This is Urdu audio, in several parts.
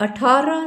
18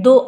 2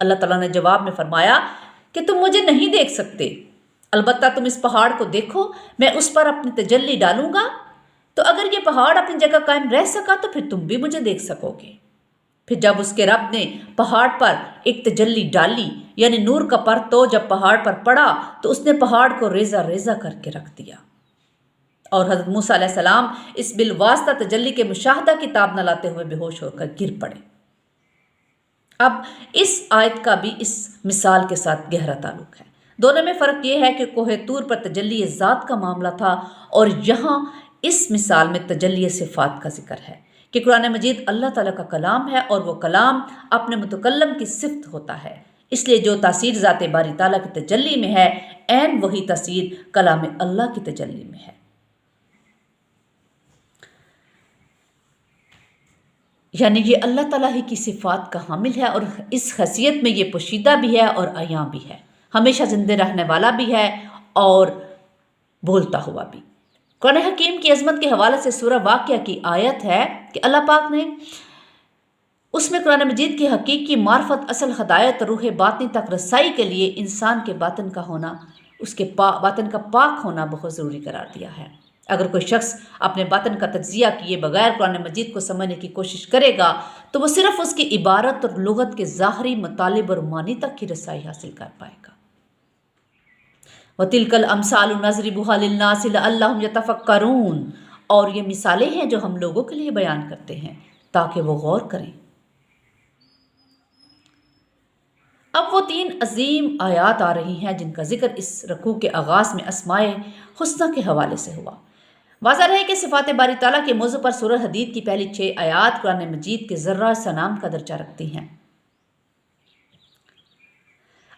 اللہ تعالیٰ نے جواب میں فرمایا کہ تم مجھے نہیں دیکھ سکتے، البتہ تم اس پہاڑ کو دیکھو، میں اس پر اپنی تجلی ڈالوں گا، تو اگر یہ پہاڑ اپنی جگہ قائم رہ سکا تو پھر تم بھی مجھے دیکھ سکو گے۔ پھر جب اس کے رب نے پہاڑ پر ایک تجلی ڈالی، یعنی نور کا پرتو جب پہاڑ پر پڑا تو اس نے پہاڑ کو ریزہ ریزہ کر کے رکھ دیا، اور حضرت موسیٰ علیہ السلام اس بالواسطہ تجلی کے مشاہدہ کی تاب نہ لاتے ہوئے بے ہوش ہو کر گر پڑے۔ اب اس آیت کا بھی اس مثال کے ساتھ گہرا تعلق ہے۔ دونوں میں فرق یہ ہے کہ کوہ طور پر تجلی ذات کا معاملہ تھا، اور یہاں اس مثال میں تجلی صفات کا ذکر ہے کہ قرآن مجید اللہ تعالیٰ کا کلام ہے، اور وہ کلام اپنے متکلم کی صفت ہوتا ہے، اس لیے جو تاثیر ذات باری تعالیٰ کی تجلی میں ہے، عین وہی تاثیر کلام اللہ کی تجلی میں ہے۔ یعنی یہ اللہ تعالیٰ ہی کی صفات کا حامل ہے، اور اس حیثیت میں یہ پوشیدہ بھی ہے اور عیاں بھی ہے، ہمیشہ زندہ رہنے والا بھی ہے اور بولتا ہوا بھی۔ قرآن حکیم کی عظمت کے حوالے سے سورہ واقعہ کی آیت ہے کہ اللہ پاک نے اس میں قرآن مجید کی حقیقی معرفت، اصل ہدایت، روح باطنی تک رسائی کے لیے انسان کے باطن کا ہونا، اس کے باطن کا پاک ہونا بہت ضروری قرار دیا ہے۔ اگر کوئی شخص اپنے باطن کا تجزیہ کیے بغیر قرآن مجید کو سمجھنے کی کوشش کرے گا تو وہ صرف اس کی عبارت اور لغت کے ظاہری مطالب اور معنی تک ہی رسائی حاصل کر پائے گا۔ وَتِلْكَ الْأَمْثَالُ نَضْرِبُهَا لِلنَّاسِ لَعَلَّهُمْ يَتَفَكَّرُونَ، اور یہ مثالیں ہیں جو ہم لوگوں کے لیے بیان کرتے ہیں تاکہ وہ غور کریں۔ اب وہ 3 عظیم آیات آ رہی ہیں جن کا ذکر اس رکوع کے آغاز میں اسماء حسنہ کے حوالے سے ہوا۔ واضح ہے کہ صفات باری تعالیٰ کے موضوع پر سورہ حدید کی پہلی 6 آیات قرآن مجید کے ذرہ سنام کا درجہ رکھتی ہیں۔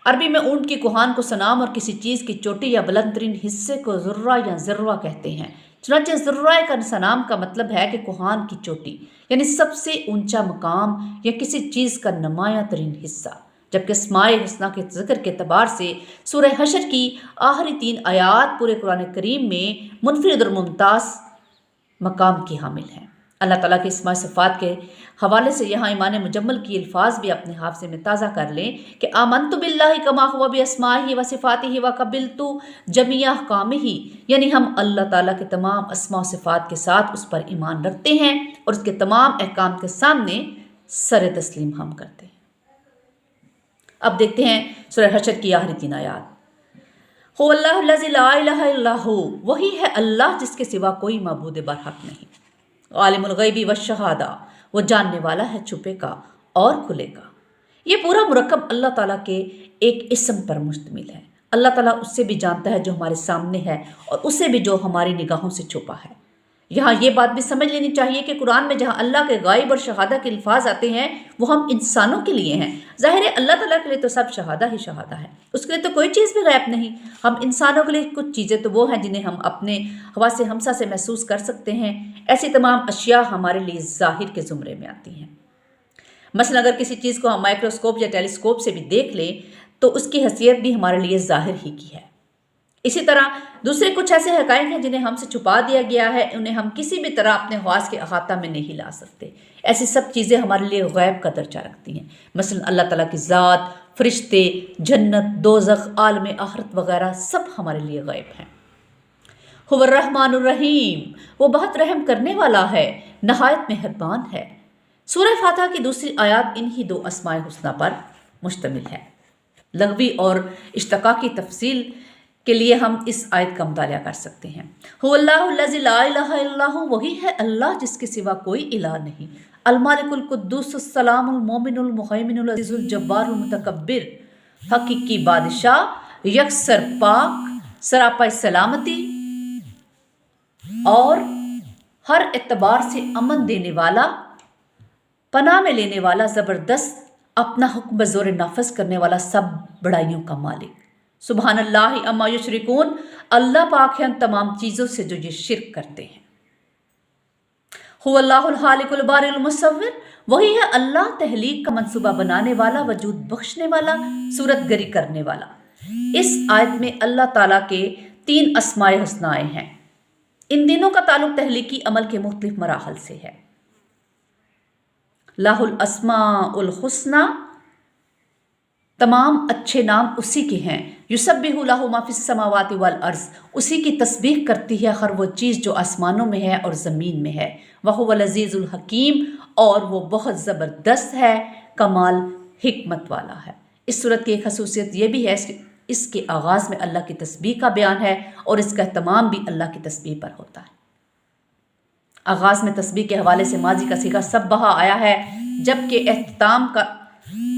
عربی میں اونٹ کی کوہان کو سنام اور کسی چیز کی چوٹی یا بلند ترین حصے کو ذرہ یا ذروہ کہتے ہیں۔ چنانچہ ذرہ کا سنام کا مطلب ہے کہ کوہان کی چوٹی، یعنی سب سے اونچا مقام یا کسی چیز کا نمایاں ترین حصہ، جبکہ اسماء حسنہ کے ذکر کے اعتبار سے سورہ حشر کی آخری 3 آیات پورے قرآن کریم میں منفرد اور ممتاز مقام کی حامل ہیں۔ اللہ تعالیٰ کے اسماء صفات کے حوالے سے یہاں ایمان مجمل کی الفاظ بھی اپنے حافظے میں تازہ کر لیں کہ آمنت باللہ کما ہوا باسمائہ و صفاتہ و قبلت جمیع احکامہ، یعنی ہم اللہ تعالیٰ کے تمام اسماء و صفات کے ساتھ اس پر ایمان رکھتے ہیں اور اس کے تمام احکام کے سامنے سر تسلیم ہم کرتے ہیں۔ اب دیکھتے ہیں سورہ حشر کی آخری 3 آیات۔ هو اللہ الذی لا الہ الا ہو، وہی ہے اللہ جس کے سوا کوئی معبود برحق نہیں۔ عالم الغیب والشہادہ، وہ جاننے والا ہے چھپے کا اور کھلے کا۔ یہ پورا مرکب اللہ تعالیٰ کے ایک اسم پر مشتمل ہے۔ اللہ تعالیٰ اس سے بھی جانتا ہے جو ہمارے سامنے ہے اور اسے بھی جو ہماری نگاہوں سے چھپا ہے۔ یہاں یہ بات بھی سمجھ لینی چاہیے کہ قرآن میں جہاں اللہ کے غائب اور شہادہ کے الفاظ آتے ہیں وہ ہم انسانوں کے لیے ہیں۔ ظاہر ہے اللہ تعالیٰ کے لیے تو سب شہادہ ہی شہادہ ہے، اس کے لیے تو کوئی چیز بھی غائب نہیں۔ ہم انسانوں کے لیے کچھ چیزیں تو وہ ہیں جنہیں ہم اپنے حواس ہمسا سے محسوس کر سکتے ہیں، ایسی تمام اشیاء ہمارے لیے ظاہر کے زمرے میں آتی ہیں۔ مثلا اگر کسی چیز کو ہم مائکروسکوپ یا ٹیلیسکوپ سے بھی دیکھ لیں تو اس کی حیثیت بھی ہمارے لیے ظاہر ہی کی ہے۔ اسی طرح دوسرے کچھ ایسے حقائق ہیں جنہیں ہم سے چھپا دیا گیا ہے، انہیں ہم کسی بھی طرح اپنے حواس کے احاطہ میں نہیں لا سکتے۔ ایسی سب چیزیں ہمارے لیے غیب کا درجہ رکھتی ہیں۔ مثلا اللہ تعالیٰ کی ذات، فرشتے، جنت، دوزخ، عالم آخرت وغیرہ سب ہمارے لیے غیب ہیں۔ هو الرحمن الرحیم، وہ بہت رحم کرنے والا ہے، نہایت مہربان ہے۔ سورہ فاتحہ کی دوسری آیات انہی 2 اسماء حسنہ پر مشتمل ہے۔ لغوی اور اشتقاقی تفصیل کے لیے ہم اس آیت کا مطالعہ کر سکتے ہیں۔ هو اللہ الذی لا الہ الا ہو، وہی ہے اللہ جس کے سوا کوئی الہ نہیں۔ المالک القدوس السلام المومن المہیمن العزیز الجبار المتکبر، حقیقی بادشاہ، یکسر پاک، سراپا سلامتی اور ہر اعتبار سے امن دینے والا، پناہ میں لینے والا، زبردست، اپنا حکم بزور نافذ کرنے والا، سب بڑائیوں کا مالک۔ سبحان اللہ اما یشرکون، اللہ پاک ہے ان تمام چیزوں سے جو یہ شرک کرتے ہیں۔ هو اللہ الخالق البارئ المصور، وہی ہے اللہ تخلیق کا منصوبہ بنانے والا، وجود بخشنے والا، صورت گری کرنے والا۔ اس آیت میں اللہ تعالیٰ کے 3 اسماء حسنہ ہیں۔ ان تینوں کا تعلق تخلیقی عمل کے مختلف مراحل سے ہے۔ لہ الاسماء الحسنی، تمام اچھے نام اسی کے ہیں۔ یسبح لہ ما فی السماوات والارض، اسی کی تسبیح کرتی ہے ہر وہ چیز جو آسمانوں میں ہے اور زمین میں ہے۔ وہو العزیز الحکیم، اور وہ بہت زبردست ہے، کمال حکمت والا ہے۔ اس صورت کی ایک خصوصیت یہ بھی ہے کہ اس کے آغاز میں اللہ کی تسبیح کا بیان ہے اور اس کا اہتمام بھی اللہ کی تسبیح پر ہوتا ہے۔ آغاز میں تسبیح کے حوالے سے ماضی کا صیغہ سبح آیا ہے، جبکہ اختتام کا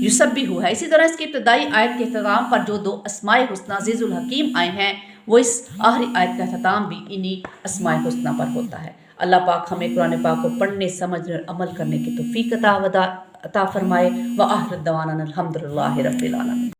یسبح ہے۔ اسی طرح اس کی ابتدائی آیت کے اختتام پر جو دو اسماء حسنہ عزیز الحکیم آئے ہیں، وہ اس آخری آیت کا اختتام بھی انہی اسماء حسنہ پر ہوتا ہے۔ اللہ پاک ہمیں قرآن پاک کو پڑھنے، سمجھنے اور عمل کرنے کی توفیق عطا فرمائے۔ وآخر دعوانا الحمدللہ رب العالمین۔